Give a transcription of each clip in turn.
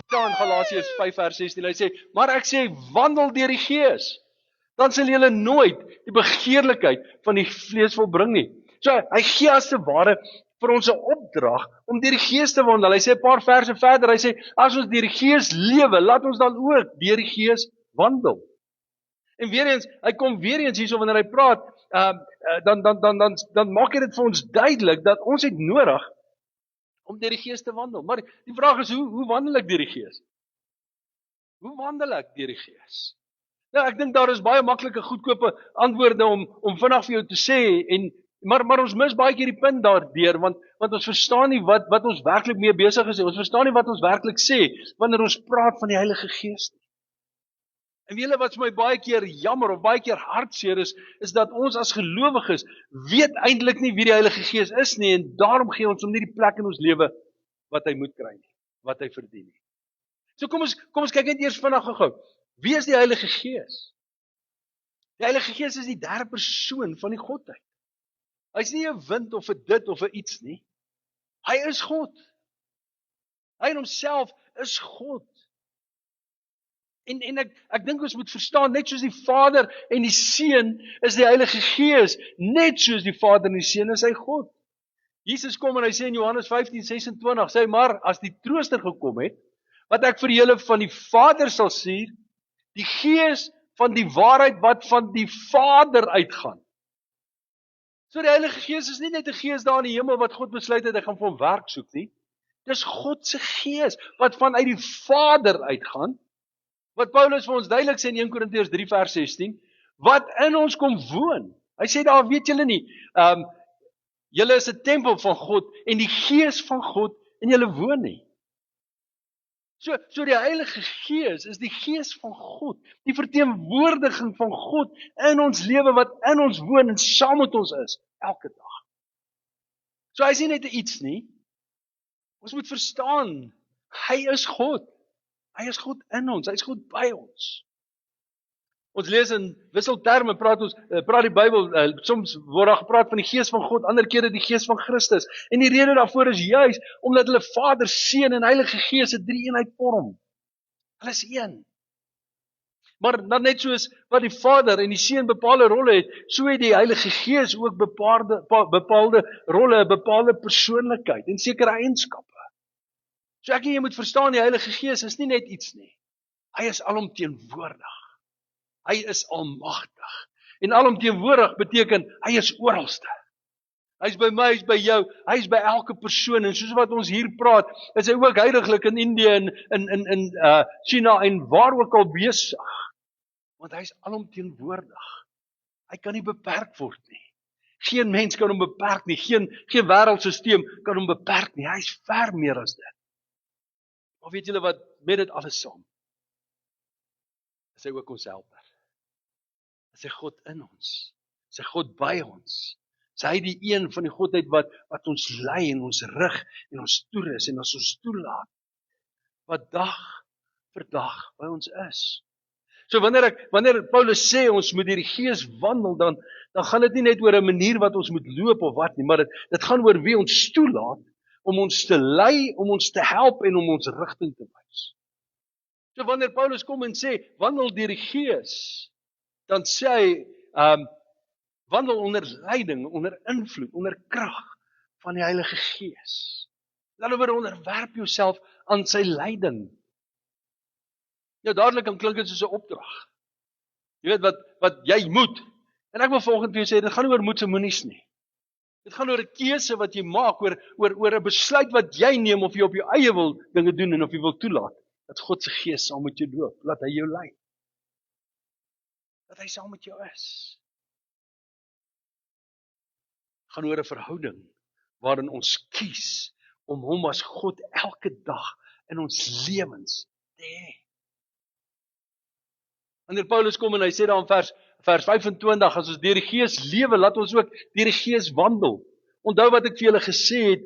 staan in Galasiërs 5 vers 16, hy sê, maar ek sê, wandel deur die Gees, dan sal julle nooit die begeerlikheid van die vlees volbring nie. So, hy gee as te ware vir ons 'n opdrag om deur die Gees te wandel. Hy sê 'n paar verse verder, hy sê, as ons deur die Gees lewe, laat ons dan ook deur die Gees wandel. En weer eens, hy kom weer eens hierso wanneer hy praat, dan maak hy dit vir ons duidelik dat ons het nodig om deur die Gees te wandel. Maar die vraag is, hoe wandel ek deur die Gees? Hoe wandel ek deur die Gees? Nou, ek dink daar is baie maklike, goedkope antwoorde om vinnig vir jou te sê, maar ons mis baie keer die punt daardeur, want ons verstaan nie wat ons werklik mee besig is, ons verstaan nie wat ons werklik sê, wanneer ons praat van die Heilige Gees nie. En weet julle wat vir my baie keer jammer, of baie keer hartseer is dat ons as gelowiges weet eintlik nie wie die Heilige Gees is nie, en daarom gee ons hom nie die plek in ons lewe wat hy moet kry nie, wat hy verdien nie. So kom ons kyk net eers vinnig gou. Wie is die Heilige Gees? Die Heilige Gees is die derde persoon van die Godheid. Hy is nie 'n wind of 'n dit of 'n iets nie. Hy is God. Hy in homself is God. En ek dink ons moet verstaan, net soos die Vader en die Seun is die Heilige Gees, net soos die Vader en die Seun is hy God. Jesus kom en hy sê in Johannes 15:26, sê hy, maar as die Trooster gekom het, wat ek vir julle van die Vader sal stuur, die Gees van die waarheid wat van die Vader uitgaan. So die Heilige Gees is nie net 'n gees daar in die hemel wat God besluit het, hy gaan vir hom werk soek nie. Dis God se Gees wat vanuit die Vader uitgaan, wat Paulus vir ons duidelik sê in 1 Korintiërs 3 vers 16, wat in ons kom woon. Hy sê daar, weet julle nie, julle is 'n tempel van God en die Gees van God in julle woon nie. So die Heilige Gees is die Gees van God, die verteenwoordiging van God in ons lewe wat in ons woon en saam met ons is, elke dag. So hy is nie net iets nie, ons moet verstaan, hy is God. Hy is God in ons, hy is God by ons. Ons lees in wisselterme, praat die Bybel, soms word daar gepraat van die Gees van God, ander kere die Gees van Christus. En die rede daarvoor is juis, omdat hulle Vader, Seun en Heilige Gees 'n drie-eenheid vorm. Hulle is een. Maar dan net soos wat die Vader en die Seun bepaalde rolle het, so het die Heilige Gees ook bepaalde rolle, 'n bepaalde persoonlikheid en sekere eienskappe. So ek en jy moet verstaan, die Heilige Gees is nie net iets nie. Hy is alomteenwoordig. Hy is almagtig. En alomteenwoordig beteken, hy is oralste. Hy is by my, hy is by jou, hy is by elke persoon. En soos wat ons hier praat, is hy ook heiliglik in Indië, in China en waar ook al besig. Want hy is alomteenwoordig. Hy kan nie beperk word nie. Geen mens kan hom beperk nie. Geen wêreldsisteem kan hom beperk nie. Hy is ver meer as dit. Maar weet julle wat, met dit alles saam, is hy ook ons helper. Is hy God in ons. Is hy God by ons. Is hy die een van die Godheid wat ons lei en ons rig en ons toerus en ons toelaat. Wat dag vir dag by ons is. So wanneer Paulus sê ons moet deur die Gees wandel, dan gaan dit nie net oor 'n manier wat ons moet loop of wat nie, maar dit gaan oor wie ons toelaat om ons te lei, om ons te help en om ons rigting te wys. So wanneer Paulus kom en sê, wandel deur die Gees, dan sê hy, wandel onder leiding, onder invloed, onder krag van die Heilige Gees. Dan onderwerp jouself aan sy leiding. Nou dadelik kan klink dit soos 'n opdrag. Jy weet wat jy moet. En ek wil volgende vir jou sê, dit gaan nie oor moets en moenies nie. Dit gaan oor 'n keuse wat jy maak, oor 'n besluit wat jy neem of jy op jou eie wil dinge doen en of jy wil toelaat dat God se Gees saam met jou loop, laat hy jou lei. Dat hy saam met jou is. Het gaan oor 'n verhouding waarin ons kies om hom as God elke dag in ons lewens te hê. Wanneer Paulus kom en hy sê daar in vers 25, as ons deur die Gees lewe, laat ons ook deur die Gees wandel. Onthou wat ek vir julle gesê het,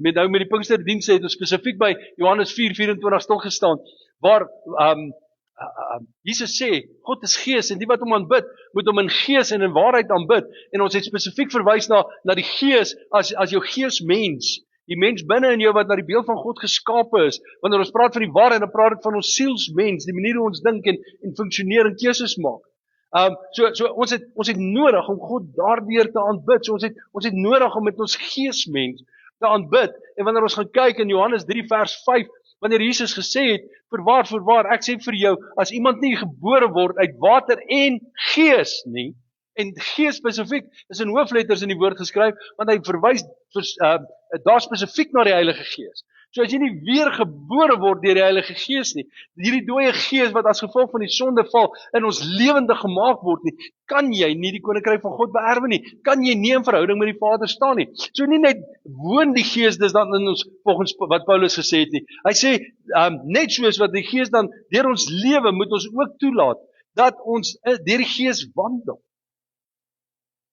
met die Pinksterdiens het ons spesifiek by Johannes 4:24 stilgestaan, waar Jesus sê, God is Gees, en die wat hom aanbid, moet hom in gees en in waarheid aanbid, en ons het spesifiek verwys na die Gees, as jou geesmens, Die mens binne in jou wat na die beeld van God geskape is. Wanneer ons praat van die waarheid, dan praat dit van ons sielsmens, die manier hoe ons dink en funksioneer en keuses maak. So ons het nodig om God daardeur te aanbid. So ons het nodig om met ons geesmens te aanbid. En wanneer ons gaan kyk in Johannes 3 vers 5, wanneer Jesus gesê het, voorwaar, ek sê vir jou, as iemand nie gebore word uit water en gees nie, en gees spesifiek is in hoofletters in die woord geskryf, want hy verwys daar spesifiek na die Heilige Gees. So as jy nie weer gebore word deur die Heilige Gees nie, hierdie dooie gees wat as gevolg van die sondeval in ons lewendig gemaak word nie, kan jy nie die koninkryk van God beerwe nie, kan jy nie in verhouding met die Vader staan nie. So nie net woon die gees dis dan in ons, volgens wat Paulus gesê het nie. Hy sê, net soos wat die gees dan deur ons lewe moet ons ook toelaat, dat ons deur die gees wandel.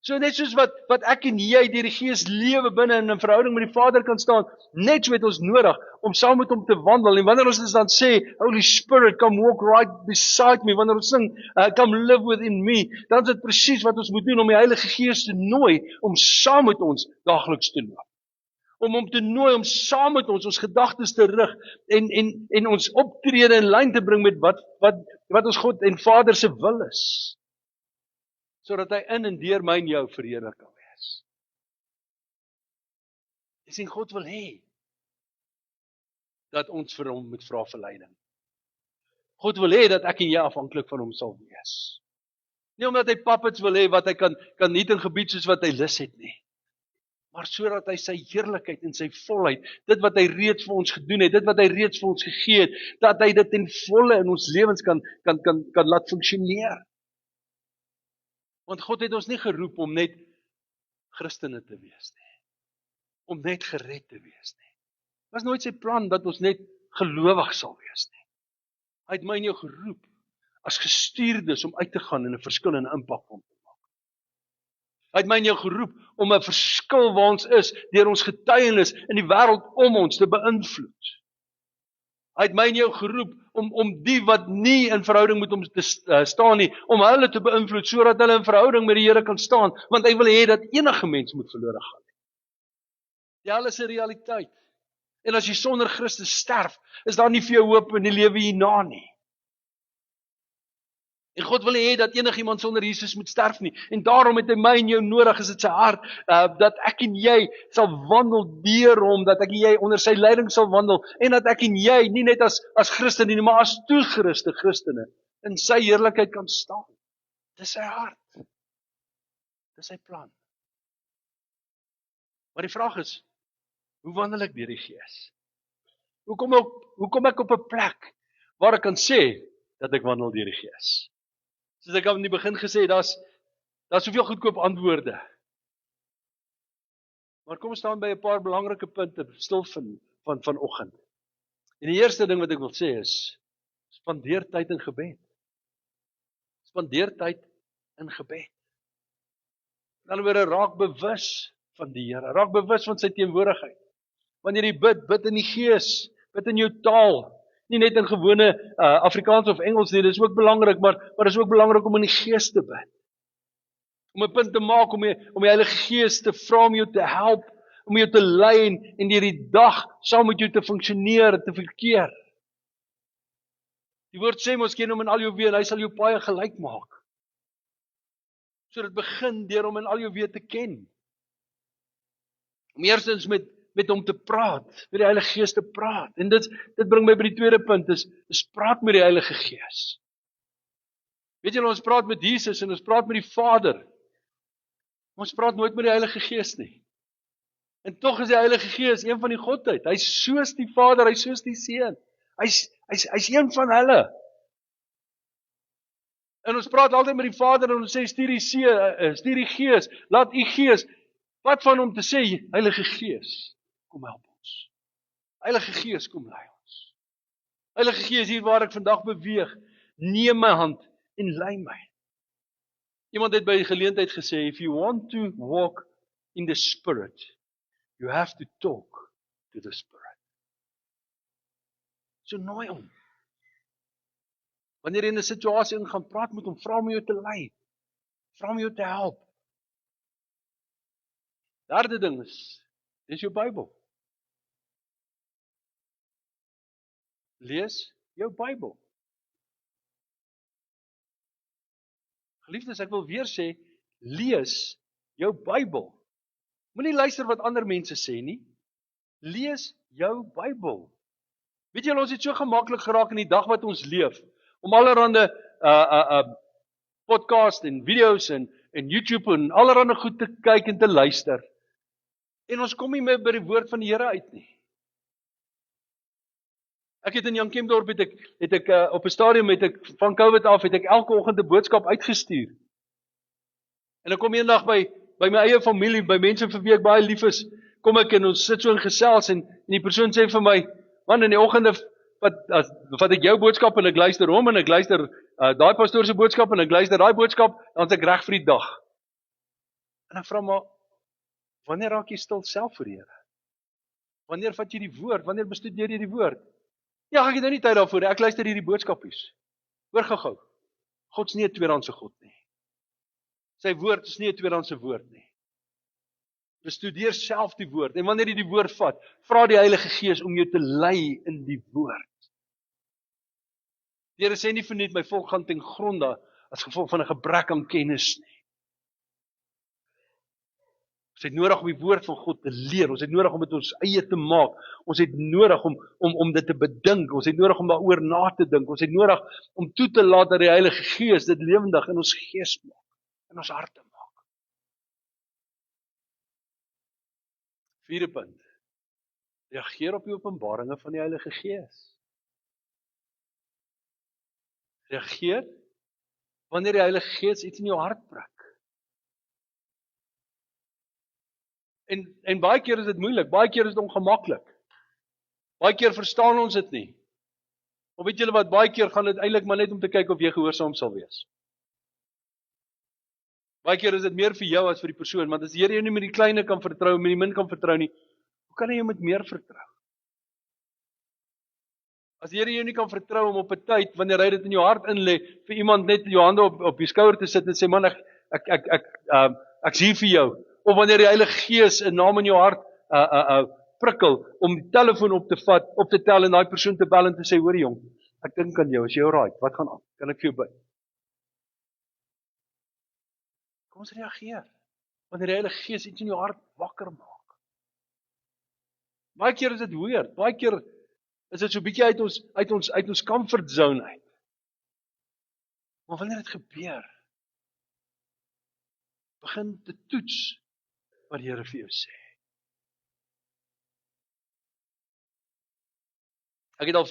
So net soos wat ek en jy deur die Gees lewe binne in 'n verhouding met die Vader kan staan, net so het ons nodig om saam met hom te wandel. En wanneer ons dan sê, Holy Spirit, come walk right beside me, wanneer ons sing, come live within me, dan is dit presies wat ons moet doen om die Heilige Gees te nooi om saam met ons daagliks te loop. Om hom te nooi om saam met ons gedagtes te rig en ons optrede in lyn te bring met wat ons God en Vader se wil is. Sodat hy in en deur my en jou verheerlik kan wees. Jy sien, God wil hê dat ons vir hom moet vra vir leiding. God wil hê dat ek en jy afhanklik van hom sal wees. Nie omdat hy puppets wil hê wat hy kan niet in gebied soos wat hy lus het nie. Maar sodat hy sy heerlikheid en sy volheid, dit wat hy reeds vir ons gedoen het, dit wat hy reeds vir ons gegee het, dat hy dit ten volle in ons lewens kan laat funksioneer. Want God het ons nie geroep om net Christene te wees nie. Om net gered te wees nie. Dit was nooit sy plan dat ons net gelowig sal wees nie. Hy het my en jou geroep as gestuurdes om uit te gaan en 'n verskil en 'n impak te maak. Hy het my en jou geroep om 'n verskil waar ons is, deur ons getuienis in die wêreld om ons te beïnvloed. Hy het my en jou geroep om die wat nie in verhouding met hom te staan nie, om hulle te beïnvloed, sodat hulle in verhouding met die Here kan staan, want hy wil hê dat enige mens moet verlore gaan. Ja, alles is 'n realiteit. En as jy sonder Christus sterf, is daar nie vir jou hoop in die lewe hierna nie. En God wil hê dat enigiemand sonder Jesus moet sterf nie. En daarom het hy my en jou nodig, is dit sy hart, dat ek en jy sal wandel deur hom, dat ek en jy onder sy leiding sal wandel, en dat ek en jy, nie net as Christene nie, maar as toegeruste Christene, in sy heerlikheid kan staan. Dis sy hart. Dis sy plan. Maar die vraag is, hoe wandel ek deur die Gees? Hoe kom ek op 'n plek waar ek kan sê dat ek wandel deur die Gees? Soos ek aan die begin gesê, daar's soveel goedkoop antwoorde. Maar kom ons staan by 'n paar belangrike punte stil vanoggend. En die eerste ding wat ek wil sê is, spandeer tyd in gebed. Spandeer tyd in gebed. In ander woorde, raak bewus van die Here, raak bewus van sy teenwoordigheid. Wanneer jy bid in die Gees, bid in jou taal. Nie net in gewone Afrikaans of Engels nie, dit is ook belangrik, maar dit is ook belangrik om in die Gees te bid. Om 'n punt te maak, om die Heilige Gees te vra om jou te help, om jou te lei en deur die dag saam met jou te funksioneer, te verkeer. Die woord sê mos, ken hom in al jou weë en hy sal jou paaie gelyk maak. So dit begin deur om in al jou weë te ken. Om eerstens met hom te praat, met die Heilige Gees te praat. En dit bring my by die tweede punt, is praat met die Heilige Gees. Weet julle, ons praat met Jesus en ons praat met die Vader. Ons praat nooit met die Heilige Gees nie. En tog is die Heilige Gees een van die Godheid. Hy's soos die Vader, hy's soos die Seun. Hy's een van hulle. En ons praat altyd met die Vader en ons sê, stuur die Gees, laat u Gees. Wat van hom te sê, Heilige Gees, kom help ons. Heilige Gees, kom lei ons. Heilige Gees, hier waar ek vandag beweeg, neem my hand en lei my. Iemand het by die geleentheid gesê, if you want to walk in the Spirit, you have to talk to the Spirit. So nooi hom. Wanneer jy in 'n situasie ingaan, praat met hom, vra om jou te lei, vra om jou te help. Derde ding is, dis jou Bybel. Lees jou Bybel. Geliefdes, ek wil weer sê, lees jou Bybel. Moenie luister wat ander mense sê nie. Lees jou Bybel. Weet julle, ons het so gemaklik geraak in die dag wat ons leef, om allerhande podcast en video's en YouTube en allerhande goed te kyk en te luister. En ons kom nie meer by die woord van die Here uit nie. Ek het in Jan Kempdorp het ek op 'n stadium van COVID af het ek elke oggend 'n boodskap uitgestuur. En dan kom eendag by my eie familie, by mense vir wie ek baie lief is, kom ek en ons sit so in gesels en die persoon sê vir my, man, in die oggende vat ek jou boodskap en ek luister hom en ek luister daai pastoor se boodskap en ek luister daai boodskap, dan is ek reg vir die dag. En ek vra maar, wanneer raak jy stil self vir die Here? Wanneer vat jy die woord? Wanneer bestudeer jy die woord? Ja, ek het nou nie tyd daarvoor, ek luister hierdie boodskapies. Hoor gou-gou, God is nie 'n tweedehandse God nie. Sy woord is nie 'n tweedehandse woord nie. Bestudeer self die woord, en wanneer jy die woord vat, vra die Heilige Gees om jou te lei in die woord. Die Here sê nie vir net, my volk gaan ten gronde as gevolg van 'n gebrek aan kennis nie. Ons het nodig om die woord van God te leer, ons het nodig om dit ons eie te maak, ons het nodig om dit te bedink, ons het nodig om daaroor na te dink, ons het nodig om toe te laat dat die Heilige Gees dit lewendig in ons gees maak, in ons harte maak. 4de punt, reageer op die openbaringe van die Heilige Gees. Reageer wanneer die Heilige Gees iets in jou hart prik. En baie keer is dit moeilik, baie keer is dit ongemaklik. Baie keer verstaan ons dit nie. Of weet julle wat, baie keer gaan dit eintlik maar net om te kyk of jy gehoorsaam sal wees. Baie keer is dit meer vir jou as vir die persoon, want as die Here jou nie met die kleine kan vertrou, met die min kan vertrou nie, hoe kan hy jou met meer vertrou? As die Here jou nie kan vertrou om op 'n tyd, wanneer hy dit in jou hart inlê, vir iemand net jou hande op die skouer te sit en sê, man, ek sien vir jou. Of wanneer die Heilige Gees 'n naam in jou hart prikkel, om die telefoon op te vat, op te tel en daai persoon te bel en te sê, hoor jong, ek dink aan jou, is jy alright, wat gaan aan? Kan ek vir jou bid? Kom ons reageer, wanneer die Heilige Gees iets in jou hart wakker maak. Baie keer is dit weird, baie keer is dit so 'n bietjie uit ons comfort zone uit. Maar wanneer dit gebeur, begin te toets wat die Here vir jou sê. Ek het al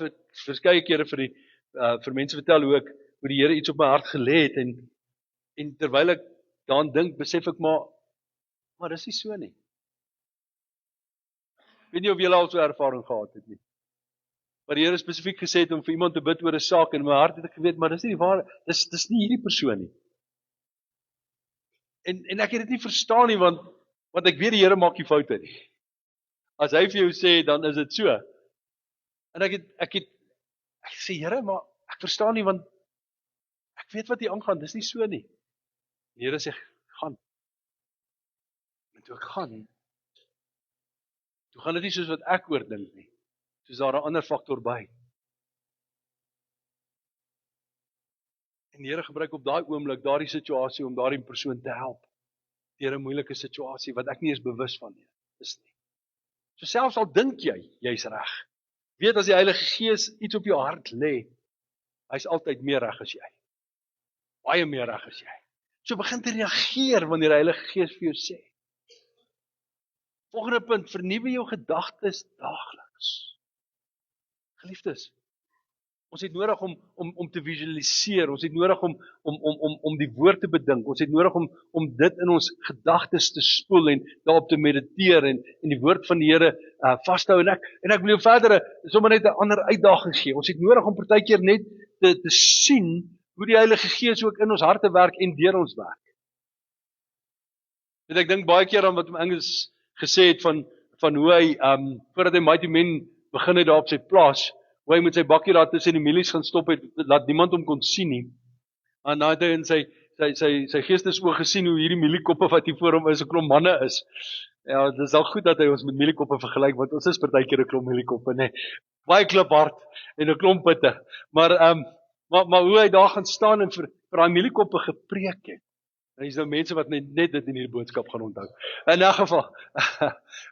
verskeie kere vir mense vertel hoe die Here iets op my hart gelê het en terwyl ek daaraan dink, besef ek maar dis nie so nie. Ek weet nie of julle al so ervaring gehad het nie. Maar die Here spesifiek gesê het om vir iemand te bid oor 'n saak en in my hart het ek geweet, maar dis nie die ware, dis nie hierdie persoon nie. En ek het dit nie verstaan nie, want ek weet die Here maak nie foute nie. As hy vir jou sê, dan is dit so. En ek sê, Here, maar ek verstaan nie, want ek weet wat hier aangaan, dis nie so nie. Die Here sê, gaan. En toe ek gaan dit nie soos wat ek oordink nie. Soos daar 'n ander faktor by. En die Here gebruik op daai oomblik, daardie situasie om daardie persoon te help. Deur 'n moeilike situasie wat ek nie eens bewus van is nie. So selfs al dink jy's reg. Weet as die Heilige Gees iets op jou hart lê, hy's altyd meer reg as jy. Baie meer reg as jy. So begin te reageer wanneer die Heilige Gees vir jou sê. Volgende punt, vernuwe jou gedagtes daagliks. Geliefdes, ons het nodig om te visualiseer, ons het nodig om die woord te bedink, ons het nodig om dit in ons gedagtes te spoel en daarop te mediteer en die woord van die Here vashou. En ek wil jou verder sommer net 'n ander uitdaging gee. Ons het nodig om partykeer net te sien hoe die Heilige Gees ook in ons harte werk en deur ons werk. En ek dink baie keer aan wat Engels gesê het van hoe hy, voordat hy Mighty Men begin het daar op sy plaas, hoe hy met sy bakkie daar tussen die mielies gaan stop het, laat niemand hom kon sien nie. En nou het hy in sy geestesoog gesien hoe hierdie mieliekoppe wat hier voor hom is, 'n klomp manne is. Ja, dit is al goed dat hy ons met mieliekoppe vergelyk, want ons is partykeer 'n klomp mieliekoppe, nee. baie kliphard en 'n klomp pitte. Maar hoe hy daar gaan staan en vir daai mieliekoppe gepreek het. En is nou mense wat net dit in hierdie boodskap gaan onthou. In 'n geval,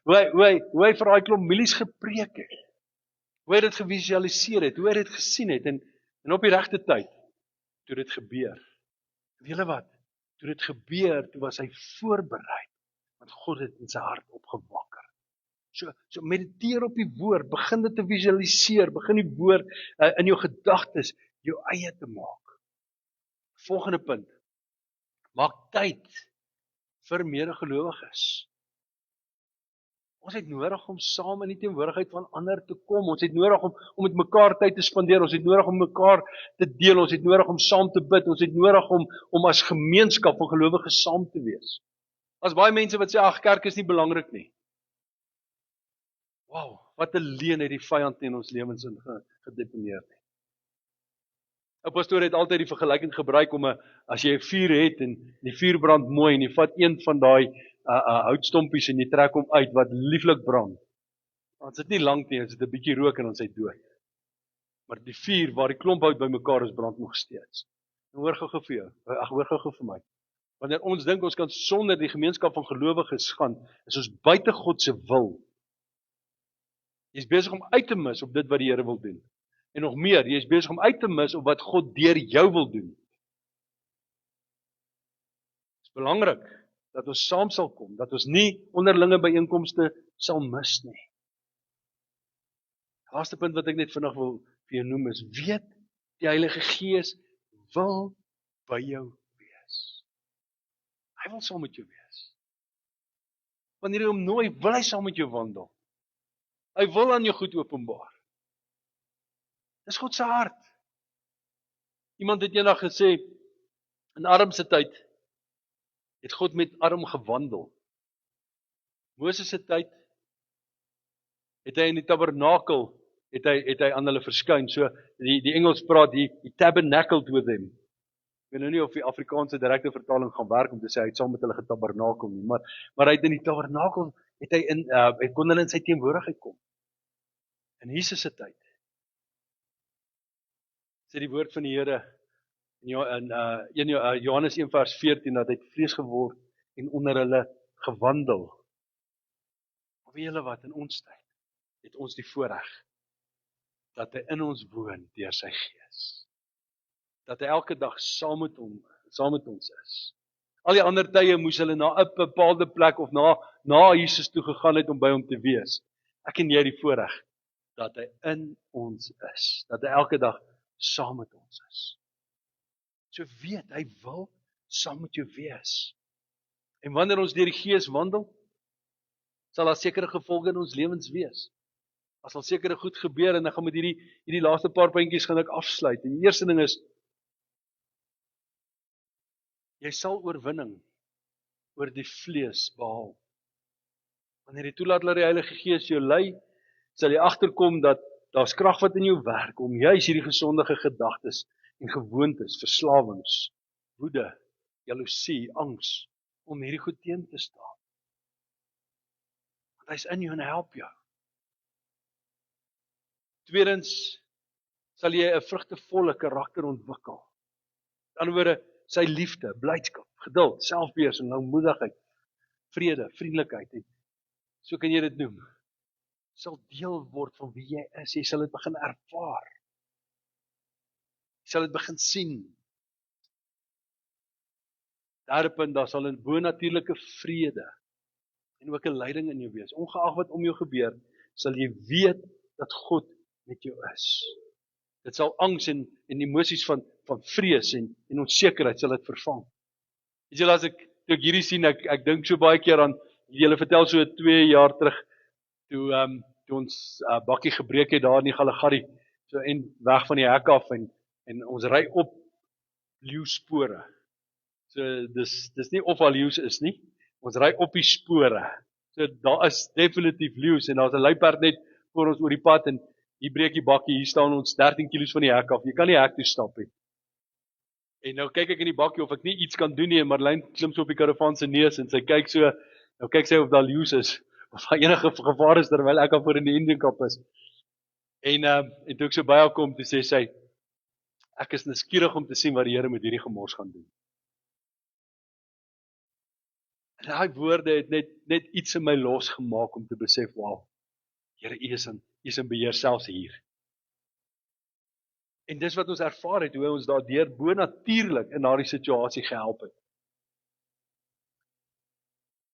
hoe hy vir daai klomp mielies gepreek het. Hoe hy dit gevisualiseer het, hoe hy dit gesien het en op die regte tyd toe dit gebeur. Weet julle wat? Toe dit gebeur, toe was hy voorberei, want God het in sy hart opgewakker. So mediteer op die woord, begin dit te visualiseer, begin die woord in jou gedagtes jou eie te maak. Volgende punt. Maak tyd vir medegelowiges. Ons het nodig om saam in die teenwoordigheid van ander te kom. Ons het nodig om met mekaar tyd te spandeer. Ons het nodig om mekaar te deel. Ons het nodig om saam te bid. Ons het nodig om as gemeenskap van gelowiges saam te wees. As baie mense wat sê, ag, kerk is nie belangrik nie. Wow, wat 'n leuen het die vyand in ons lewens gedeponeer nie. 'n Pastoor het altyd die vergelyking gebruik as jy 'n vuur het en die vuur brand mooi en jy vat een van daai houtstompies en jy trek hom uit wat lieflik brand. Dan sit nie lank nie, as dit 'n bietjie rook en ons het dood. Maar die vuur waar die klomp hout bymekaar is, brand nog steeds. En hoor gou vir jou, hoor gou vir my. Wanneer ons dink ons kan sonder die gemeenskap van gelowiges gaan, is ons buite God se wil. Jy is besig om uit te mis op dit wat die Here wil doen. En nog meer, jy is besig om uit te mis op wat God deur jou wil doen. Dit is belangrik dat ons saam sal kom, dat ons nie onderlinge byeenkomste sal mis nie. Die laaste punt wat ek net vinnig wil vir jou noem is, weet die Heilige Gees wil by jou wees. Hy wil saam met jou wees. Wanneer jy hom nooi, wil hy saam met jou wandel. Hy wil aan jou goed openbaar. Dis God se hart. Iemand het eendag gesê, in Adam se tyd, het God met Adam gewandel. Moses se tyd, het hy in die tabernakel, het hy aan hulle verskyn. So, die Engels praat, he tabernacled with them. Ek weet nou nie of die Afrikaanse direkte vertaling gaan werk om te sê, hy het saam met hulle getabernakel nie, maar hy het in die tabernakel, hy kon hulle in sy teenwoordigheid kom. In Jesus se tyd, sê die woord van die Here in Johannes 1 vers 14 dat hy het vlees geword en onder hulle gewandel. Maar weet julle wat, in ons tyd het ons die voorreg dat hy in ons woon deur sy Gees. Dat hy elke dag saam met ons is. Al die ander tye moes hulle na 'n bepaalde plek of na Jesus toe gegaan het om by hom te wees. Ek en jy die voorreg dat hy in ons is, dat hy elke dag saam met ons is. So weet, hy wil saam met jou wees. En wanneer ons deur die Gees wandel, sal daar sekere gevolge in ons lewens wees. Daar sal sekere goed gebeur en ek gaan met hierdie laaste paar puntjies gaan ek afsluit. En die eerste ding is, jy sal oorwinning oor die vlees behaal. Wanneer jy toelaat dat die Heilige Gees jou lei, sal jy agterkom dat daar's krag wat in jou werk om juis hierdie gesondige gedagtes en gewoontes, verslawings, woede, jaloesie, angs, om hierdie goed teen te staan. Want hy's in jou en hy help jou. Tweedens, sal jy 'n vrugtevolle karakter ontwikkel. Met ander woorde, sy liefde, blydskap, geduld, selfbeheersing, lankmoedigheid, vrede, vriendelikheid, en so kan jy dit noem, sal deel word van wie jy is. Jy sal dit begin ervaar. Jy sal dit begin sien. Derde punt, daar sal 'n bonatuurlike vrede en ook 'n leiding in jou wees. Ongeag wat om jou gebeur, sal jy weet dat God met jou is. Dit sal angs en emosies van vrees en onsekerheid sal dit vervang. Weet julle, as ek hierdie sien, ek dink so baie keer aan, julle vertel so 2 jaar terug, toe ons bakkie gebreek het daar in die Galagari, so en weg van die hek af, en ons ry op leeuspore. So dis nie of al leeu's is nie, ons ry op die spore. So daar is definitief leeu's en daar's 'n luiperd net voor ons oor die pad en hier breek die bakkie, hier staan ons 13 kilos van die hek af. Jy kan nie hek toe stap nie. En nou kyk ek in die bakkie of ek nie iets kan doen nie, en Marlyn klim so op die karavaan se neus en sy kyk so, nou kyk sy of daar leeu's is of daar enige gevaar is terwyl ek al voor in die engine kap is. En toe ek so by haar kom, toe sê sy, ek is nuuskierig om te sien wat die Here met hierdie gemors gaan doen. En daai woorde het net iets in my losgemaak om te besef, wow, Here, U is in beheer selfs hier. En dis wat ons ervaar het, hoe hy ons daardeur bonatuurlik in daardie situasie gehelp het.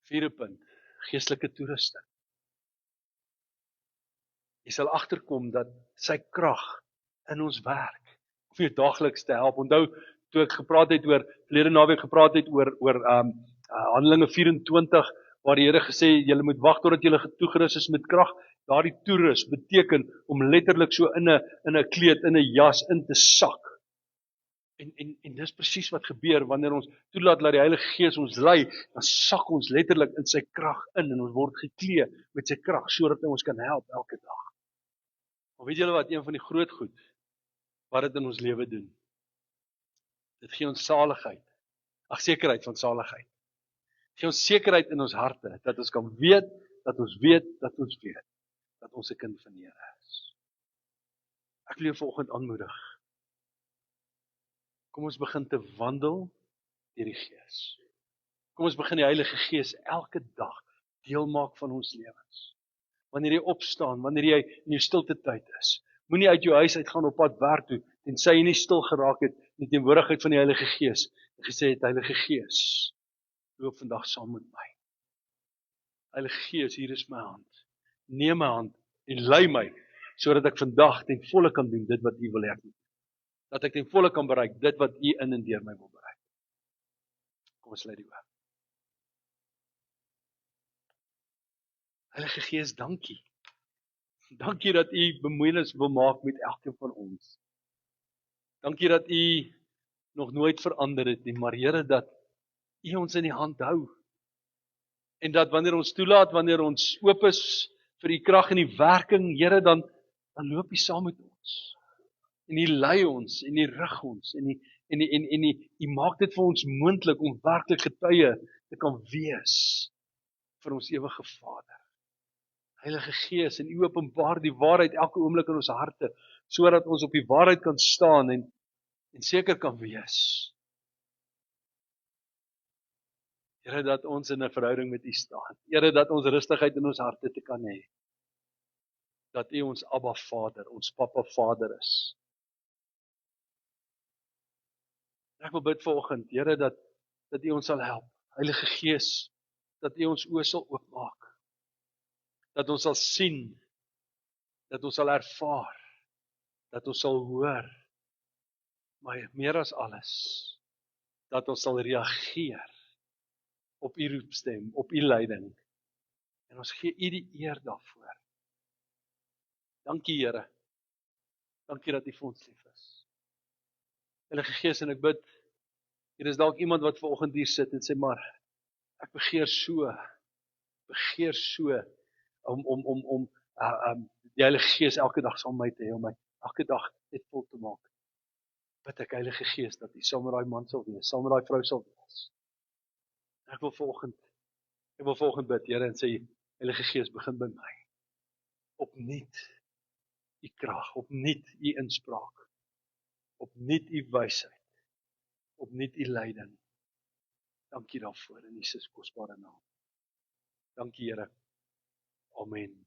Vierde punt, geestelike toerusting. Jy sal agterkom dat sy krag in ons werk, om jou daagliks te help. Onthou, toe ek gepraat het oor, verlede naweek gepraat het oor Handelinge 24, waar die Here gesê, julle moet wag totdat julle toegerus is met krag. Daardie toerus beteken om letterlik so in 'n kleed, in 'n jas in te sak. En dis presies wat gebeur wanneer ons toelaat dat die Heilige Gees ons lei, dan sak ons letterlik in sy krag in en ons word geklee met sy krag sodat hy ons kan help elke dag. Maar weet julle wat, een van die groot goed wat dit in ons lewe doen? Dit gee ons saligheid. Sekerheid van saligheid. Dit gee ons sekerheid in ons harte dat ons kan weet dat ons weet dat ons 'n kind van die Here is. Ek wil jou vanoggend aanmoedig. Kom ons begin te wandel deur die Gees. Kom ons begin die Heilige Gees elke dag deel maak van ons lewens. Wanneer jy opstaan, wanneer jy in jou stilte tyd is, moenie uit jou huis uitgaan op pad werk toe, tensy jy nie stil geraak het met die teenwoordigheid van die Heilige Gees, en gesê het, Heilige Gees, loop vandag saam met my. Heilige Gees, hier is my hand. Neem my hand en lei my, sodat ek vandag ten volle kan doen dit wat U wil hê ek moet doen. Dat ek ten volle kan bereik dit wat U in en deur my wil bereik. Kom ons sluit die oë. Heilige Gees, dankie. Dankie dat U bemoeienis wil maak met elkeen van ons. Dankie dat U nog nooit verander het nie, maar Here, dat U ons in die hand hou. En dat wanneer ons toelaat, wanneer ons oop is vir U krag en die werking, Here, dan loop U saam met ons. En U lei ons, en U rig ons, en U maak dit vir ons moontlik om werklik getuie te kan wees vir ons ewige Vader. Heilige Gees, en U openbaar die waarheid elke oomblik in ons harte, sodat ons op die waarheid kan staan en seker kan wees. Here, dat ons in 'n verhouding met U staan. Here, dat ons rustigheid in ons harte te kan hê. Dat U ons Abba Vader, ons Papa Vader is. Ek wil bid vanoggend, Here, dat U ons sal help. Heilige Gees, dat U ons oë sal oopmaak. Dat ons sal sien, dat ons sal ervaar, dat ons sal hoor, maar meer as alles, dat ons sal reageer op U roepstem, op U leiding. En ons gee U die eer daarvoor. Dankie, Here. Dankie dat U vir ons lief is. Heilige Gees, en ek bid, hier is dalk iemand wat vanoggend hier sit en sê, maar ek begeer so om die Heilige Gees elke dag saam met my te hê, om my elke dag net vol te maak. Bid ek, Heilige Gees, dat U saam met daai man sal wees, saam met daai vrou sal wees. Ek wil vanoggend bid, Here, en sê, Heilige Gees, begin by my. Opnuut U krag, opnuut U inspraak, opnuut U wysheid, opnuut U leiding. Dankie daarvoor in Jesus kosbare naam. Dankie, Here. Amen.